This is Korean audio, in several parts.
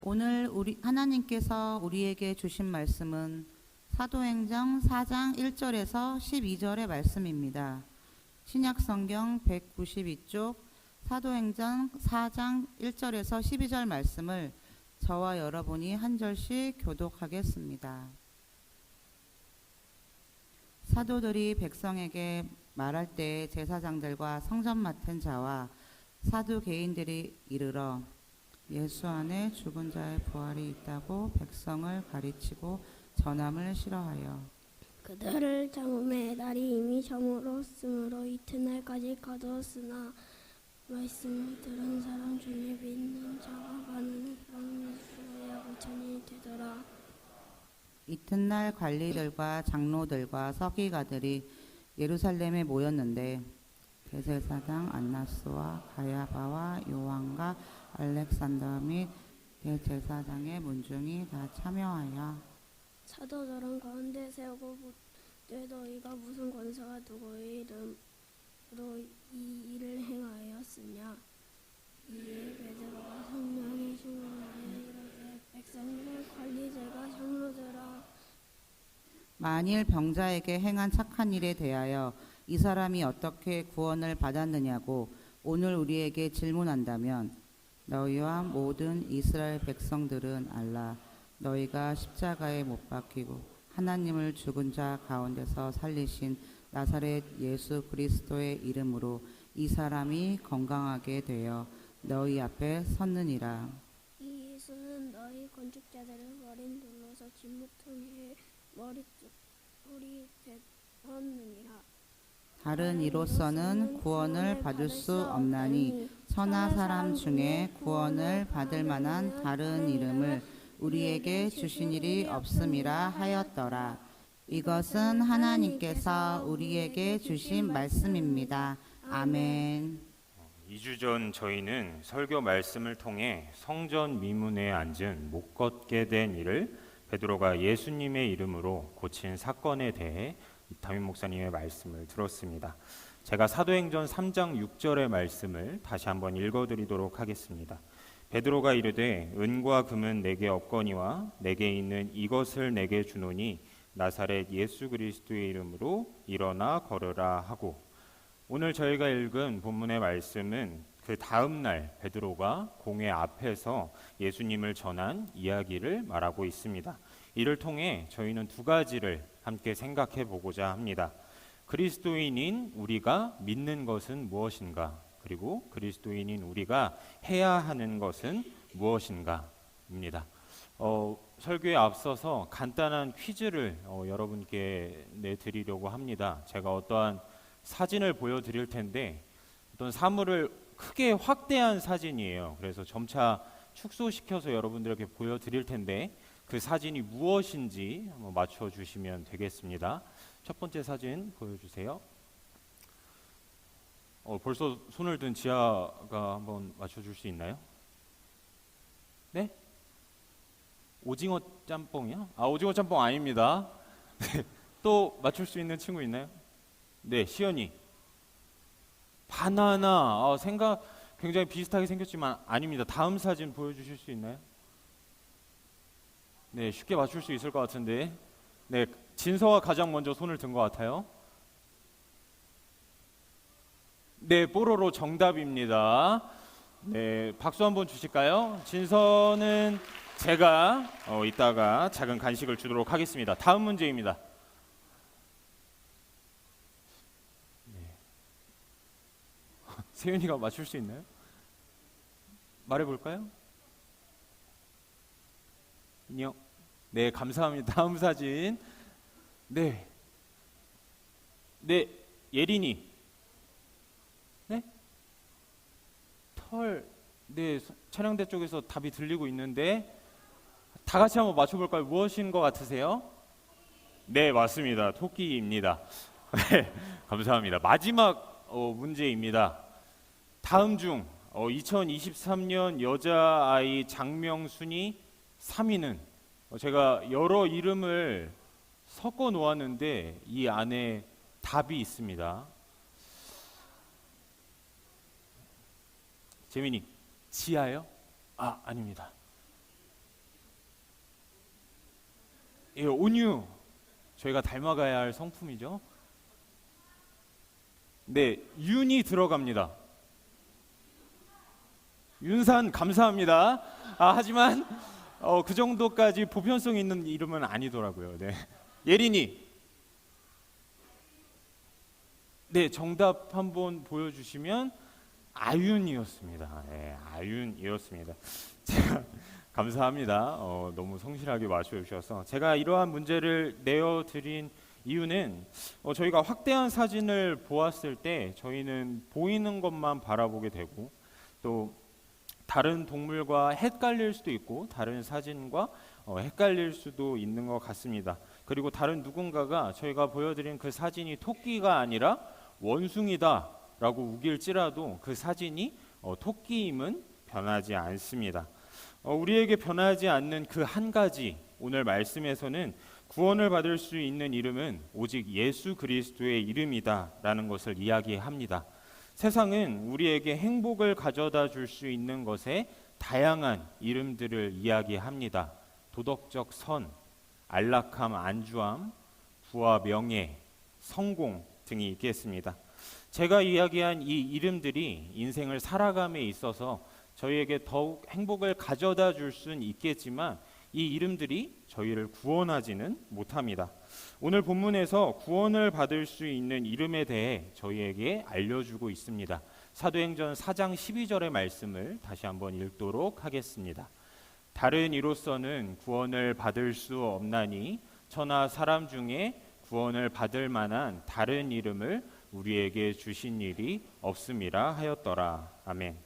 오늘 하나님께서 우리에게 주신 말씀은 사도행전 4장 1절에서 12절의 말씀입니다. 신약성경 192쪽 사도행전 4장 1절에서 12절 말씀을 저와 여러분이 한 절씩 교독하겠습니다. 사도들이 백성에게 말할 때 제사장들과 성전 맡은 자와 사두개인들이 이르러 예수 안에 죽은 자의 부활이 있다고 백성을 가르치고 전함을 싫어하여 그들을 잡음에 날이 이미 저물었으므로 이튿날까지 가두었으나 말씀을 들은 사람 중에 믿는 자가 많은 수야 5천이 되더라. 이튿날 관리들과 장로들과 서기가들이 예루살렘에 모였는데 대제사장 안나스와 가야바와 요한과 알렉산더 및 대제사장의 문중이 다 참여하여 사도들은 가운데 세우고 묻되 너희가 무슨 권세와 누구의 이름으로 이 일을 행하였으냐. 이에 베드로가 성령의 신문하여 이르되 백성들 관리들과 장로들아, 만일 병자에게 행한 착한 일에 대하여 이 사람이 어떻게 구원을 받았느냐고 오늘 우리에게 질문한다면 너희와 모든 이스라엘 백성들은 알라. 너희가 십자가에 못 박히고 하나님을 죽은 자 가운데서 살리신 나사렛 예수 그리스도의 이름으로 이 사람이 건강하게 되어 너희 앞에 섰느니라. 이 예수는 너희 건축자들을 머리 눌러서 진흙통에 머리 베었느니라. 다른 이로서는 구원을 받을 수 없나니 천하 사람 중에 구원을 받을 만한 다른 이름을 우리에게 주신 일이 없음이라 하였더라. 이것은 하나님께서 우리에게 주신 말씀입니다. 아멘. 2주 전 저희는 설교 말씀을 통해 성전 미문에 앉은 못 걷게 된 이를 베드로가 예수님의 이름으로 고친 사건에 대해 담임 목사님의 말씀을 들었습니다. 제가 사도행전 3장 6절의 말씀을 다시 한번 읽어드리도록 하겠습니다. 베드로가 이르되 은과 금은 내게 없거니와 내게 있는 이것을 내게 주노니 나사렛 예수 그리스도의 이름으로 일어나 걸으라 하고, 오늘 저희가 읽은 본문의 말씀은 그 다음 날 베드로가 공회 앞에서 예수님을 전한 이야기를 말하고 있습니다. 이를 통해 저희는 두 가지를 함께 생각해 보고자 합니다. 그리스도인인 우리가 믿는 것은 무엇인가? 그리고 그리스도인인 우리가 해야 하는 것은 무엇인가입니다. 설교에 앞서서 간단한 퀴즈를 여러분께 내드리려고 합니다. 제가 어떠한 사진을 보여드릴 텐데 어떤 사물을 크게 확대한 사진이에요. 그래서 점차 축소시켜서 여러분들에게 보여드릴 텐데 그 사진이 무엇인지 한번 맞춰주시면 되겠습니다. 첫 번째 사진 보여주세요. 벌써 손을 든 지아가 한번 맞춰줄 수 있나요? 네? 오징어 짬뽕이요? 오징어 짬뽕 아닙니다. 네. 또 맞출 수 있는 친구 있나요? 네, 시연이. 바나나. 생각 굉장히 비슷하게 생겼지만 아닙니다. 다음 사진 보여주실 수 있나요? 네, 쉽게 맞출 수 있을 것 같은데. 네, 진서가 가장 먼저 손을 든 것 같아요. 네, 뽀로로 정답입니다. 네, 박수 한번 주실까요? 진서는 제가 이따가 작은 간식을 주도록 하겠습니다. 다음 문제입니다. 네. 세윤이가 맞출 수 있나요? 말해볼까요? 인형. 네, 감사합니다. 다음 사진. 네. 네, 예린이. 네? 털. 네, 촬영대 쪽에서 답이 들리고 있는데 다 같이 한번 맞춰볼까요? 무엇인 것 같으세요? 네, 맞습니다. 토끼입니다. 네, 감사합니다. 마지막 문제입니다. 다음 중 2023년 여자아이 장명순이 3위는 제가 여러 이름을 섞어 놓았는데 이 안에 답이 있습니다. 재민이, 지아요? 아닙니다. 예, 온유. 저희가 닮아가야 할 성품이죠. 네, 윤이 들어갑니다. 윤산 감사합니다. 하지만 그 정도까지 보편성 있는 이름은 아니더라고요. 네. 예린이. 네, 정답 한번 보여주시면 아윤이었습니다. 네, 아윤이었습니다. 제가 감사합니다. 너무 성실하게 맞춰주셔서 제가 이러한 문제를 내어드린 이유는 저희가 확대한 사진을 보았을 때 저희는 보이는 것만 바라보게 되고 또 다른 동물과 헷갈릴 수도 있고 다른 사진과 헷갈릴 수도 있는 것 같습니다. 그리고 다른 누군가가 저희가 보여드린 그 사진이 토끼가 아니라 원숭이다라고 우길지라도 그 사진이 토끼임은 변하지 않습니다. 우리에게 변하지 않는 그 한 가지, 오늘 말씀에서는 구원을 받을 수 있는 이름은 오직 예수 그리스도의 이름이다라는 것을 이야기합니다. 세상은 우리에게 행복을 가져다 줄 수 있는 것에 다양한 이름들을 이야기합니다. 도덕적 선, 안락함, 안주함, 부와 명예, 성공 등이 있겠습니다. 제가 이야기한 이 이름들이 인생을 살아감에 있어서 저희에게 더욱 행복을 가져다 줄 수는 있겠지만 이 이름들이 저희를 구원하지는 못합니다. 오늘 본문에서 구원을 받을 수 있는 이름에 대해 저희에게 알려주고 있습니다. 사도행전 4장 12절의 말씀을 다시 한번 읽도록 하겠습니다. 다른 이로서는 구원을 받을 수 없나니 천하 사람 중에 구원을 받을 만한 다른 이름을 우리에게 주신 일이 없음이라 하였더라. 아멘.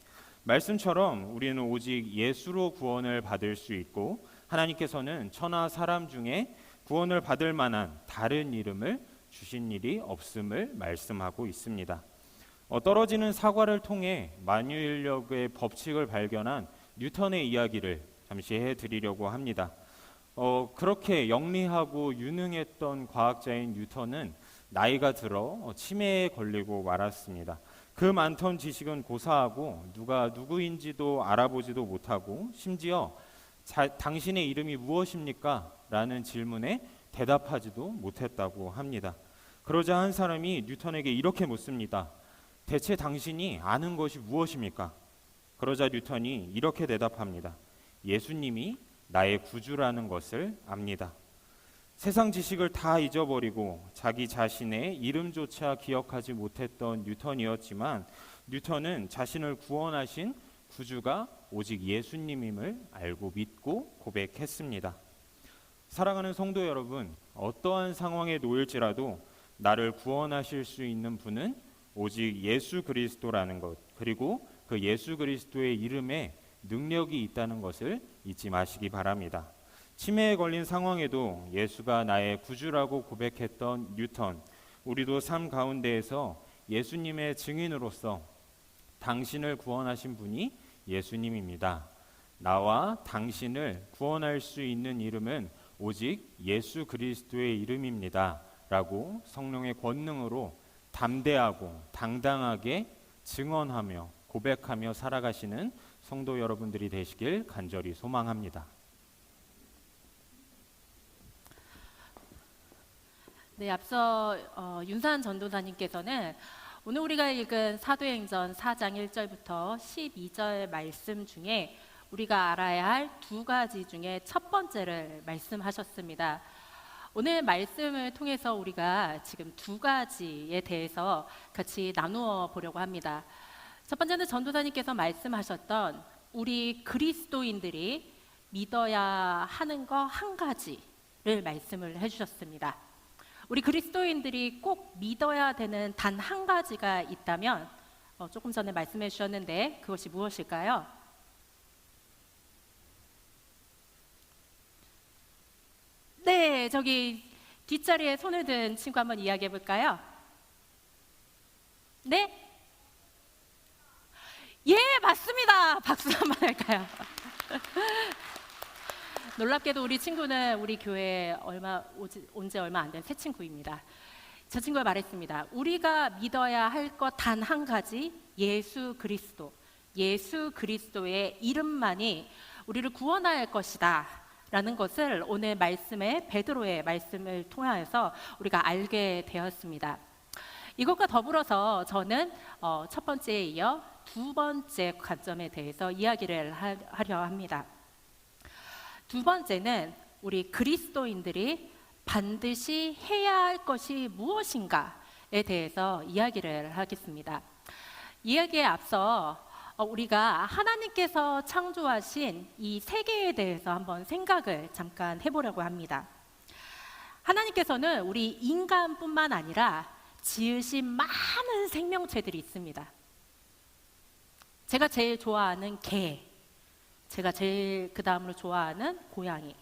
말씀처럼 우리는 오직 예수로 구원을 받을 수 있고 하나님께서는 천하 사람 중에 구원을 받을 만한 다른 이름을 주신 일이 없음을 말씀하고 있습니다. 떨어지는 사과를 통해 만유인력의 법칙을 발견한 뉴턴의 이야기를 잠시 해드리려고 합니다. 그렇게 영리하고 유능했던 과학자인 뉴턴은 나이가 들어 치매에 걸리고 말았습니다. 그 많던 지식은 고사하고 누가 누구인지도 알아보지도 못하고 심지어 당신의 이름이 무엇입니까? 라는 질문에 대답하지도 못했다고 합니다. 그러자 한 사람이 뉴턴에게 이렇게 묻습니다. 대체 당신이 아는 것이 무엇입니까? 그러자 뉴턴이 이렇게 대답합니다. 예수님이 나의 구주라는 것을 압니다. 세상 지식을 다 잊어버리고 자기 자신의 이름조차 기억하지 못했던 뉴턴이었지만 뉴턴은 자신을 구원하신 구주가 오직 예수님임을 알고 믿고 고백했습니다. 사랑하는 성도 여러분, 어떠한 상황에 놓일지라도 나를 구원하실 수 있는 분은 오직 예수 그리스도라는 것, 그리고 그 예수 그리스도의 이름에 능력이 있다는 것을 잊지 마시기 바랍니다. 치매에 걸린 상황에도 예수가 나의 구주라고 고백했던 뉴턴, 우리도 삶 가운데에서 예수님의 증인으로서 당신을 구원하신 분이 예수님입니다. 나와 당신을 구원할 수 있는 이름은 오직 예수 그리스도의 이름입니다. 라고 성령의 권능으로 담대하고 당당하게 증언하며 고백하며 살아가시는 성도 여러분들이 되시길 간절히 소망합니다. 네, 앞서 윤산 전도사님께서는 오늘 우리가 읽은 사도행전 4장 1절부터 12절 말씀 중에 우리가 알아야 할 두 가지 중에 첫 번째를 말씀하셨습니다. 오늘 말씀을 통해서 우리가 지금 두 가지에 대해서 같이 나누어 보려고 합니다. 첫 번째는 전도사님께서 말씀하셨던 우리 그리스도인들이 믿어야 하는 거 한 가지를 말씀을 해주셨습니다. 우리 그리스도인들이 꼭 믿어야 되는 단 한 가지가 있다면 조금 전에 말씀해 주셨는데 그것이 무엇일까요? 네, 저기 뒷자리에 손을 든 친구 한번 이야기해 볼까요? 네? 예, 맞습니다. 박수 한번 할까요? 놀랍게도 우리 친구는 우리 교회에 온 지 얼마 안 된 새 친구입니다. 저 친구가 말했습니다. 우리가 믿어야 할 것 단 한 가지, 예수 그리스도, 예수 그리스도의 이름만이 우리를 구원할 것이다 있다라는 것을 오늘 말씀에 베드로의 말씀을 통하여서 우리가 알게 되었습니다. 이것과 더불어서 저는 첫 번째에 이어 두 번째 관점에 대해서 이야기를 하려 합니다. 두 번째는 우리 그리스도인들이 반드시 해야 할 것이 무엇인가에 대해서 이야기를 하겠습니다. 이야기에 앞서 우리가 하나님께서 창조하신 이 세계에 대해서 한번 생각을 잠깐 해보려고 합니다. 하나님께서는 우리 인간뿐만 아니라 지으신 많은 생명체들이 있습니다. 제가 제일 좋아하는 개, 제가 제일 그 다음으로 좋아하는 고양이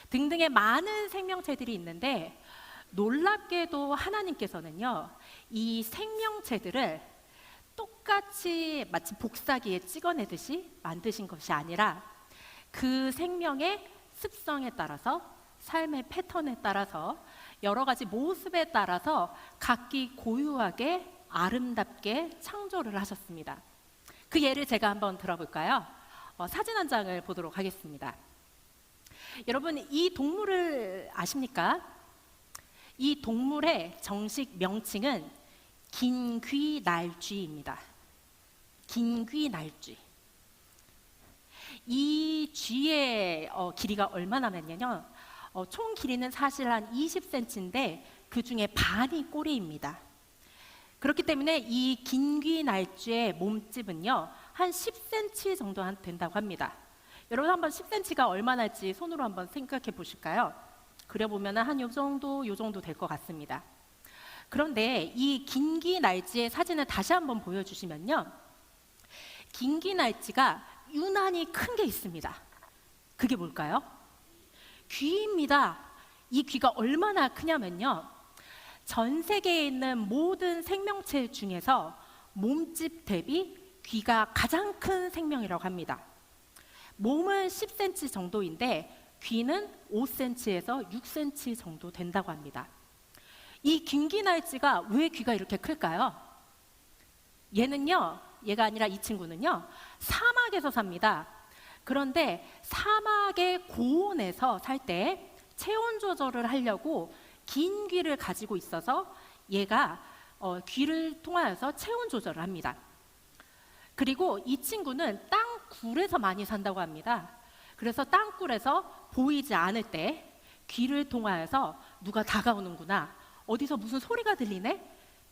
등등의 많은 생명체들이 있는데, 놀랍게도 하나님께서는요, 이 생명체들을 똑같이 마치 복사기에 찍어내듯이 만드신 것이 아니라 그 생명의 습성에 따라서, 삶의 패턴에 따라서, 여러 가지 모습에 따라서 각기 고유하게 아름답게 창조를 하셨습니다. 그 예를 제가 한번 들어볼까요? 사진 한 장을 보도록 하겠습니다. 여러분, 이 동물을 아십니까? 이 동물의 정식 명칭은 긴귀날쥐입니다. 긴귀날쥐. 이 쥐의 길이가 얼마나면요, 총 길이는 사실 한 20cm인데 그 중에 반이 꼬리입니다. 그렇기 때문에 이 긴귀날쥐의 몸집은요, 한 10cm 정도 된다고 합니다. 여러분, 한번 10cm가 얼마나일지 손으로 한번 생각해 보실까요? 그려보면 한 요 정도 될 것 같습니다. 그런데 이 긴귀날쥐의 사진을 다시 한번 보여주시면요, 긴귀날쥐가 유난히 큰 게 있습니다. 그게 뭘까요? 귀입니다. 이 귀가 얼마나 크냐면요, 전 세계에 있는 모든 생명체 중에서 몸집 대비 귀가 가장 큰 생명이라고 합니다. 몸은 10cm 정도인데 귀는 5cm에서 6cm 정도 된다고 합니다. 이 긴귀날쥐가 왜 귀가 이렇게 클까요? 얘가 아니라 이 친구는요, 사막에서 삽니다. 그런데 사막의 고온에서 살 때 체온 조절을 하려고 긴 귀를 가지고 있어서 얘가 귀를 통하여서 체온 조절을 합니다. 그리고 이 친구는 땅굴에서 많이 산다고 합니다. 그래서 땅굴에서 보이지 않을 때 귀를 통하여서 누가 다가오는구나, 어디서 무슨 소리가 들리네,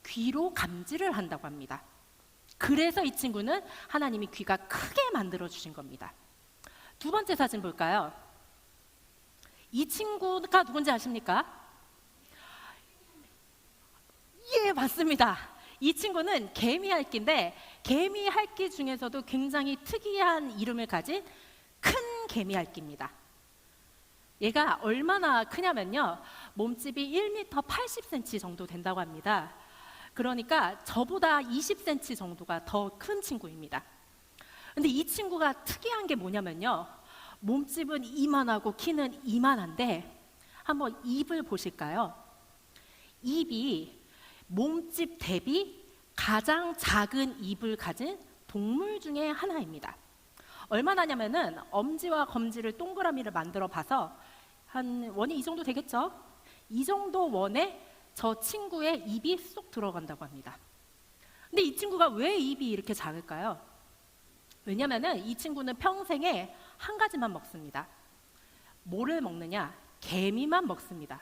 귀로 감지를 한다고 합니다. 그래서 이 친구는 하나님이 귀가 크게 만들어 주신 겁니다. 두 번째 사진 볼까요? 이 친구가 누군지 아십니까? 예, 맞습니다. 이 친구는 개미핥기인데, 개미핥기 중에서도 굉장히 특이한 이름을 가진 큰 개미핥기입니다. 얘가 얼마나 크냐면요, 몸집이 1m 80cm 정도 된다고 합니다. 그러니까 저보다 20cm 정도가 더 큰 친구입니다. 근데 이 친구가 특이한 게 뭐냐면요, 몸집은 이만하고 키는 이만한데, 한번 입을 보실까요? 입이 몸집 대비 가장 작은 입을 가진 동물 중에 하나입니다. 얼마나냐면은 엄지와 검지를 동그라미를 만들어 봐서 한 원이 이 정도 되겠죠? 이 정도 원에 저 친구의 입이 쏙 들어간다고 합니다. 근데 이 친구가 왜 입이 이렇게 작을까요? 왜냐면은 이 친구는 평생에 한 가지만 먹습니다. 뭐를 먹느냐? 개미만 먹습니다.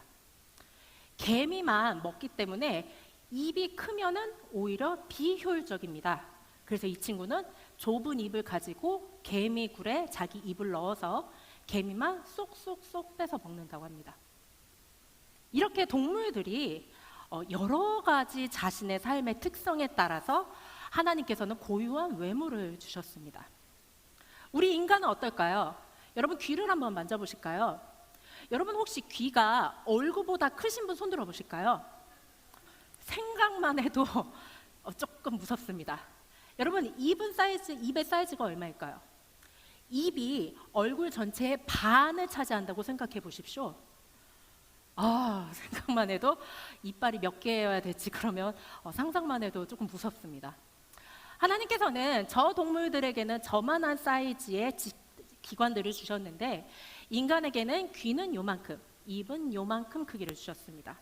개미만 먹기 때문에 입이 크면은 오히려 비효율적입니다. 그래서 이 친구는 좁은 입을 가지고 개미굴에 자기 입을 넣어서 개미만 쏙쏙쏙 빼서 먹는다고 합니다. 이렇게 동물들이 여러 가지 자신의 삶의 특성에 따라서 하나님께서는 고유한 외모를 주셨습니다. 우리 인간은 어떨까요? 여러분, 귀를 한번 만져보실까요? 여러분, 혹시 귀가 얼굴보다 크신 분 손 들어보실까요? 생각만 해도 조금 무섭습니다. 여러분, 입의 사이즈가 얼마일까요? 입이 얼굴 전체의 반을 차지한다고 생각해 보십시오. 생각만 해도 이빨이 몇 개여야 될지 그러면 상상만 해도 조금 무섭습니다. 하나님께서는 저 동물들에게는 저만한 사이즈의 기관들을 주셨는데, 인간에게는 귀는 요만큼, 입은 요만큼 크기를 주셨습니다.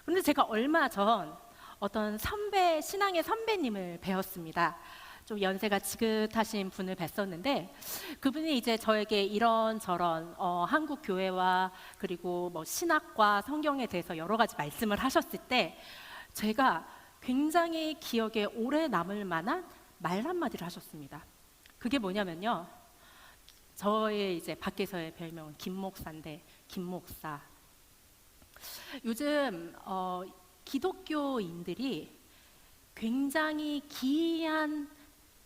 그런데 제가 얼마 전 어떤 신앙의 선배님을 배웠습니다. 좀 연세가 지긋하신 분을 뵀었는데 그분이 이제 저에게 이런저런 한국 교회와 그리고 뭐 신학과 성경에 대해서 여러 가지 말씀을 하셨을 때 제가 굉장히 기억에 오래 남을 만한 말 한마디를 하셨습니다. 그게 뭐냐면요. 저의 이제 밖에서의 별명은 김 목사인데, 김 목사. 요즘 기독교인들이 굉장히 기이한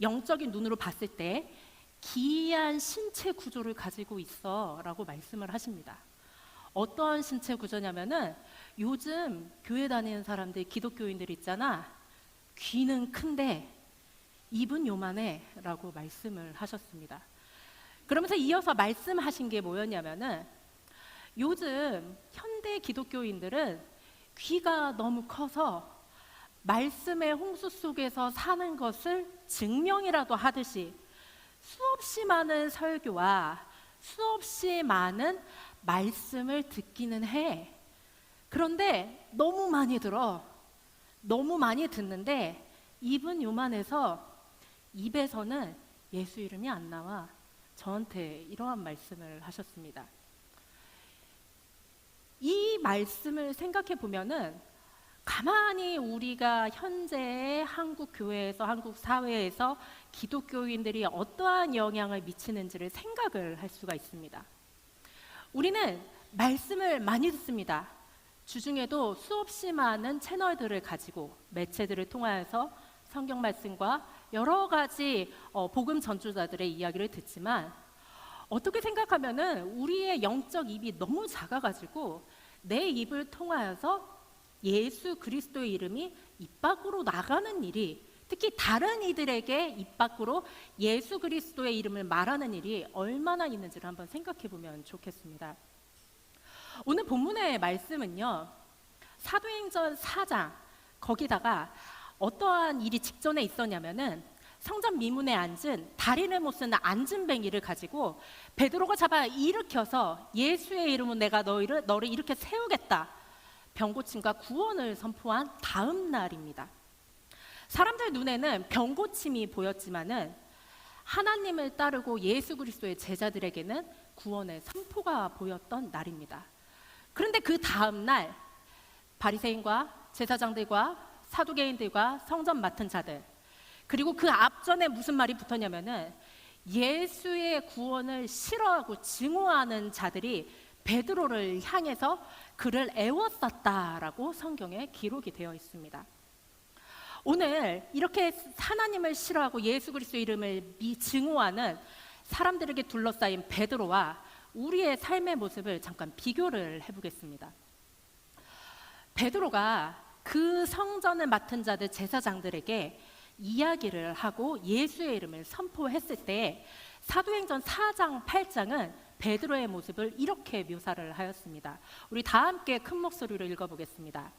영적인 눈으로 봤을 때 기이한 신체 구조를 가지고 있어 라고 말씀을 하십니다. 어떤 신체 구조냐면은 요즘 교회 다니는 사람들, 기독교인들 있잖아. 귀는 큰데 입은 요만해 라고 말씀을 하셨습니다. 그러면서 이어서 말씀하신 게 뭐였냐면은 요즘 현대 기독교인들은 귀가 너무 커서 말씀의 홍수 속에서 사는 것을 증명이라도 하듯이 수없이 많은 설교와 수없이 많은 말씀을 듣기는 해. 그런데 너무 많이 들어. 너무 많이 듣는데 입은 요만해서 입에서는 예수 이름이 안 나와. 저한테 이러한 말씀을 하셨습니다. 이 말씀을 생각해 보면은 가만히 우리가 현재의 한국 교회에서, 한국 사회에서 기독교인들이 어떠한 영향을 미치는지를 생각을 할 수가 있습니다. 우리는 말씀을 많이 듣습니다. 주중에도 수없이 많은 채널들을 가지고 매체들을 통하여서 성경 말씀과 여러 가지 복음 전조자들의 이야기를 듣지만 어떻게 생각하면은 우리의 영적 입이 너무 작아가지고 내 입을 통하여서 예수 그리스도의 이름이 입 밖으로 나가는 일이, 특히 다른 이들에게 입 밖으로 예수 그리스도의 이름을 말하는 일이 얼마나 있는지를 한번 생각해 보면 좋겠습니다. 오늘 본문의 말씀은요, 사도행전 4장, 거기다가 어떠한 일이 직전에 있었냐면은 성전 미문에 앉은 다리를 못 쓰는 앉은뱅이를 가지고 베드로가 잡아 일으켜서 예수의 이름으로 내가 너를 이렇게 세우겠다, 병고침과 구원을 선포한 다음 날입니다. 사람들 눈에는 병고침이 보였지만은 하나님을 따르고 예수 그리스도의 제자들에게는 구원의 선포가 보였던 날입니다. 그런데 그 다음 날 바리새인과 제사장들과 사두개인들과 성전 맡은 자들, 그리고 그 앞전에 무슨 말이 붙었냐면은 예수의 구원을 싫어하고 증오하는 자들이 베드로를 향해서 그를 애워쌌다라고 성경에 기록이 되어 있습니다. 오늘 이렇게 하나님을 싫어하고 예수 그리스도의 이름을 증오하는 사람들에게 둘러싸인 베드로와 우리의 삶의 모습을 잠깐 비교를 해보겠습니다. 베드로가 그 성전을 맡은 자들, 제사장들에게 이야기를 하고 예수의 이름을 선포했을 때 사도행전 4장 8장은 베드로의 모습을 이렇게 묘사를 하였습니다. 우리 다 함께 큰 목소리로 읽어보겠습니다.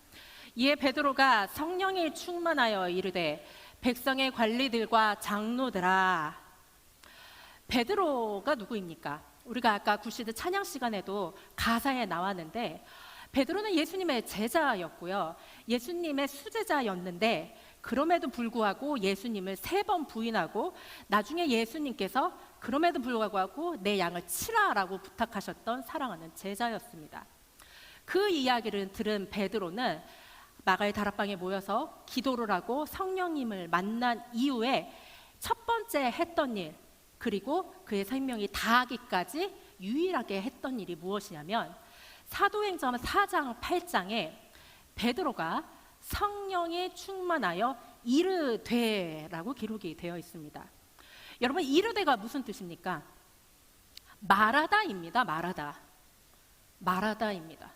이에 베드로가 성령이 충만하여 이르되 백성의 관리들과 장로들아. 베드로가 누구입니까? 우리가 아까 구시드 찬양 시간에도 가사에 나왔는데 베드로는 예수님의 제자였고요, 예수님의 수제자였는데 그럼에도 불구하고 예수님을 3번 부인하고 나중에 예수님께서 그럼에도 불구하고 내 양을 치라라고 부탁하셨던 사랑하는 제자였습니다. 그 이야기를 들은 베드로는 마가의 다락방에 모여서 기도를 하고 성령님을 만난 이후에 첫 번째 했던 일, 그리고 그의 생명이 다하기까지 유일하게 했던 일이 무엇이냐면 사도행전 4장 8장에 베드로가 성령이 충만하여 이르되라고 기록이 되어 있습니다. 여러분, 이르되가 무슨 뜻입니까? 말하다입니다. 말하다입니다.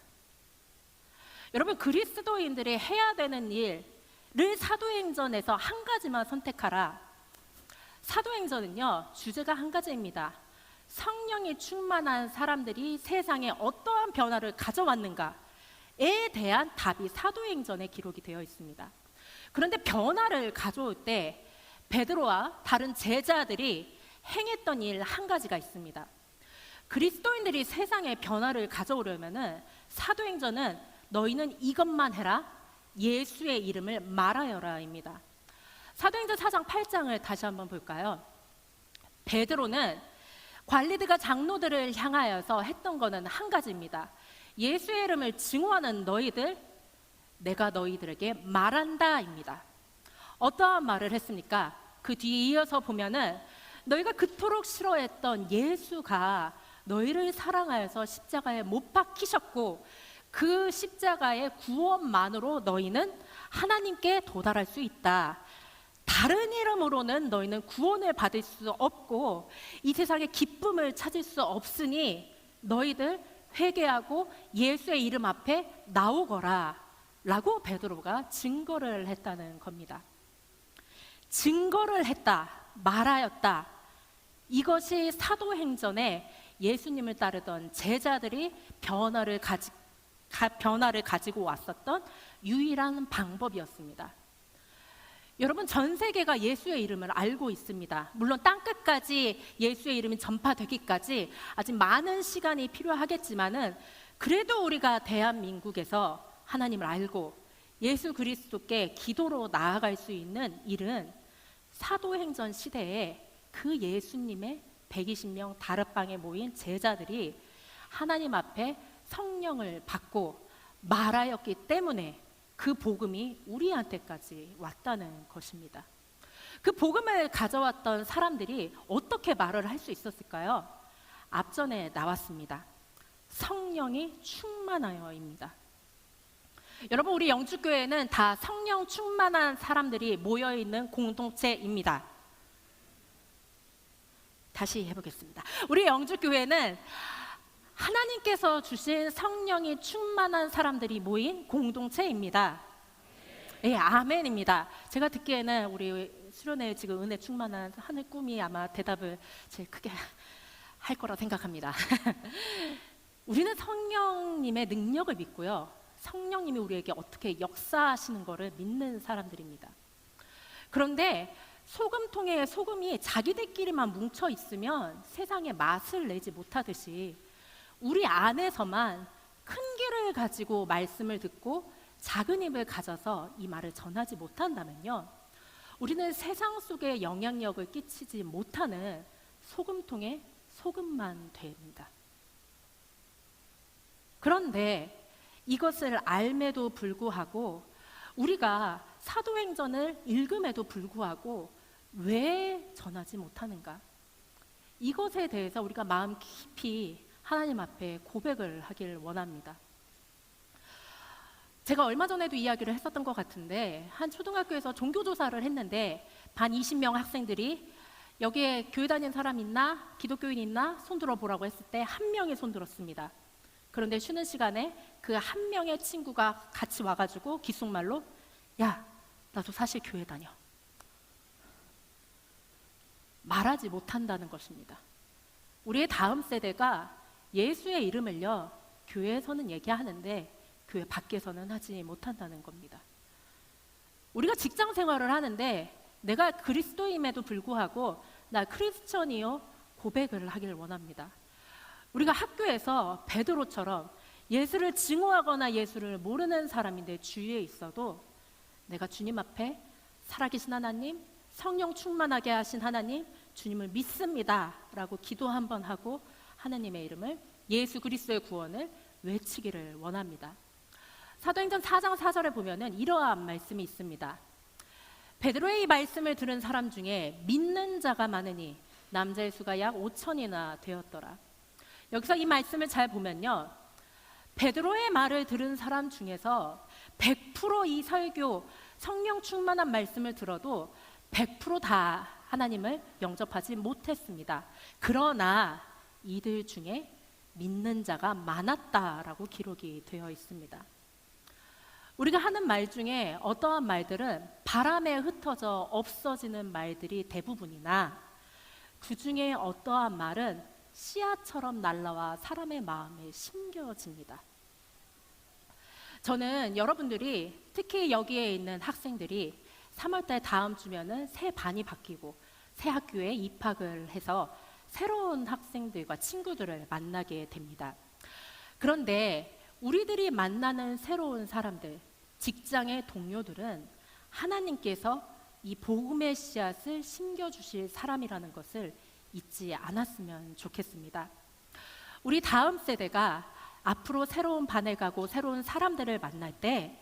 여러분, 그리스도인들이 해야 되는 일을 사도행전에서 한 가지만 선택하라. 사도행전은요, 주제가 한 가지입니다. 성령이 충만한 사람들이 세상에 어떠한 변화를 가져왔는가에 대한 답이 사도행전에 기록이 되어 있습니다. 그런데 변화를 가져올 때 베드로와 다른 제자들이 행했던 일 한 가지가 있습니다. 그리스도인들이 세상에 변화를 가져오려면은 사도행전은 너희는 이것만 해라, 예수의 이름을 말하여라입니다. 사도행전 4장 8장을 다시 한번 볼까요? 베드로는 관리들과 장로들을 향하여서 했던 거는 한 가지입니다. 예수의 이름을 증오하는 너희들, 내가 너희들에게 말한다입니다. 어떠한 말을 했습니까? 그 뒤에 이어서 보면은 너희가 그토록 싫어했던 예수가 너희를 사랑하여서 십자가에 못 박히셨고 그 십자가의 구원만으로 너희는 하나님께 도달할 수 있다. 다른 이름으로는 너희는 구원을 받을 수 없고 이 세상에 기쁨을 찾을 수 없으니 너희들 회개하고 예수의 이름 앞에 나오거라 라고 베드로가 증거를 했다는 겁니다. 증거를 했다, 말하였다. 이것이 사도행전에 예수님을 따르던 제자들이 변화를 가지고 왔었던 유일한 방법이었습니다. 여러분, 전 세계가 예수의 이름을 알고 있습니다. 물론 땅끝까지 예수의 이름이 전파되기까지 아직 많은 시간이 필요하겠지만은 그래도 우리가 대한민국에서 하나님을 알고 예수 그리스도께 기도로 나아갈 수 있는 일은 사도행전 시대에 그 예수님의 120명 다락방에 모인 제자들이 하나님 앞에 성령을 받고 말하였기 때문에 그 복음이 우리한테까지 왔다는 것입니다. 그 복음을 가져왔던 사람들이 어떻게 말을 할 수 있었을까요? 앞전에 나왔습니다. 성령이 충만하여입니다. 여러분, 우리 영주교회는 다 성령 충만한 사람들이 모여있는 공동체입니다. 다시 해보겠습니다. 우리 영주교회는 하나님께서 주신 성령이 충만한 사람들이 모인 공동체입니다. 예, 아멘입니다. 제가 듣기에는 우리 수련회 지금 은혜 충만한 하늘 꿈이 아마 대답을 제일 크게 할 거라 생각합니다. 우리는 성령님의 능력을 믿고요. 성령님이 우리에게 어떻게 역사하시는 것을 믿는 사람들입니다. 그런데 소금통에 소금이 자기들끼리만 뭉쳐 있으면 세상에 맛을 내지 못하듯이 우리 안에서만 큰 귀를 가지고 말씀을 듣고 작은 입을 가져서 이 말을 전하지 못한다면요, 우리는 세상 속에 영향력을 끼치지 못하는 소금통에 소금만 됩니다. 그런데 이것을 알매도 불구하고 우리가 사도행전을 읽음에도 불구하고 왜 전하지 못하는가? 이것에 대해서 우리가 마음 깊이 하나님 앞에 고백을 하길 원합니다. 제가 얼마 전에도 이야기를 했었던 것 같은데 한 초등학교에서 종교조사를 했는데 반 20명 학생들이 여기에 교회 다니는 사람 있나? 기독교인 있나? 손 들어보라고 했을 때 한 명이 손 들었습니다. 그런데 쉬는 시간에 그 한 명의 친구가 같이 와가지고 귓속말로 야, 나도 사실 교회 다녀. 말하지 못한다는 것입니다. 우리의 다음 세대가 예수의 이름을요, 교회에서는 얘기하는데 교회 밖에서는 하지 못한다는 겁니다. 우리가 직장 생활을 하는데 내가 그리스도임에도 불구하고 나 크리스천이요 고백을 하길 원합니다. 우리가 학교에서 베드로처럼 예수를 증오하거나 예수를 모르는 사람이 내 주위에 있어도 내가 주님 앞에 살아계신 하나님, 성령 충만하게 하신 하나님, 주님을 믿습니다 라고 기도 한번 하고 하나님의 이름을, 예수 그리스도의 구원을 외치기를 원합니다. 사도행전 4장 4절에 보면은 이러한 말씀이 있습니다. 베드로의 이 말씀을 들은 사람 중에 믿는 자가 많으니 남자의 수가 약 5천이나 되었더라. 여기서 이 말씀을 잘 보면요, 베드로의 말을 들은 사람 중에서 100% 이 설교, 성령 충만한 말씀을 들어도 100% 하나님을 영접하지 못했습니다. 그러나 이들 중에 믿는 자가 많았다라고 기록이 되어 있습니다. 우리가 하는 말 중에 어떠한 말들은 바람에 흩어져 없어지는 말들이 대부분이나 그 중에 어떠한 말은 씨앗처럼 날라와 사람의 마음에 심겨집니다. 저는 여러분들이, 특히 여기에 있는 학생들이 3월달 다음 주면은 새 반이 바뀌고 새 학교에 입학을 해서 새로운 학생들과 친구들을 만나게 됩니다. 그런데 우리들이 만나는 새로운 사람들, 직장의 동료들은 하나님께서 이 복음의 씨앗을 심겨주실 사람이라는 것을 잊지 않았으면 좋겠습니다. 우리 다음 세대가 앞으로 새로운 반에 가고 새로운 사람들을 만날 때,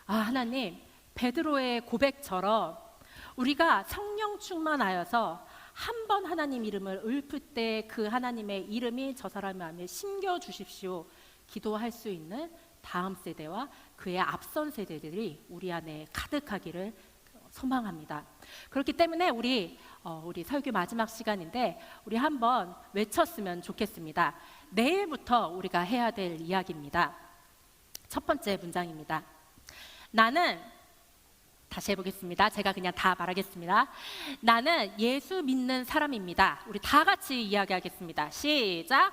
하나님, 베드로의 고백처럼 우리가 성령 충만하여서 한 번 하나님 이름을 읊을 때 그 하나님의 이름이 저 사람의 마음에 심겨 주십시오 기도할 수 있는 다음 세대와 그의 앞선 세대들이 우리 안에 가득하기를 소망합니다. 그렇기 때문에 우리 설교 마지막 시간인데 우리 한번 외쳤으면 좋겠습니다. 내일부터 우리가 해야 될 이야기입니다. 첫 번째 문장입니다. 나는, 다시 해보겠습니다. 제가 그냥 다 말하겠습니다. 나는 예수 믿는 사람입니다. 우리 다 같이 이야기하겠습니다. 시작.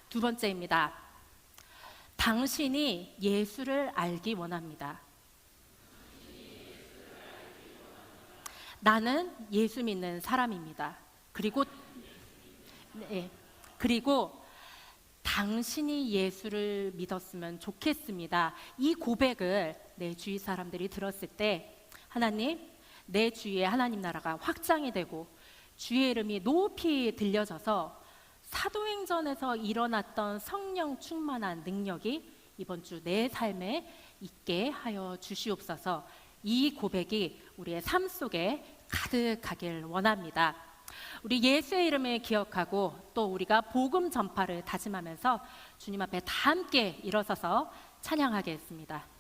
두 번째입니다. 당신이 예수를 알기 원합니다. 나는 예수 믿는 사람입니다. 그리고 당신이 예수를 믿었으면 좋겠습니다. 이 고백을 내 주위 사람들이 들었을 때 하나님, 내 주위에 하나님 나라가 확장이 되고 주의 이름이 높이 들려져서 사도행전에서 일어났던 성령 충만한 능력이 이번 주 내 삶에 있게 하여 주시옵소서. 이 고백이 우리의 삶 속에 가득하길 원합니다. 우리 예수의 이름을 기억하고 또 우리가 복음 전파를 다짐하면서 주님 앞에 다 함께 일어서서 찬양하겠습니다.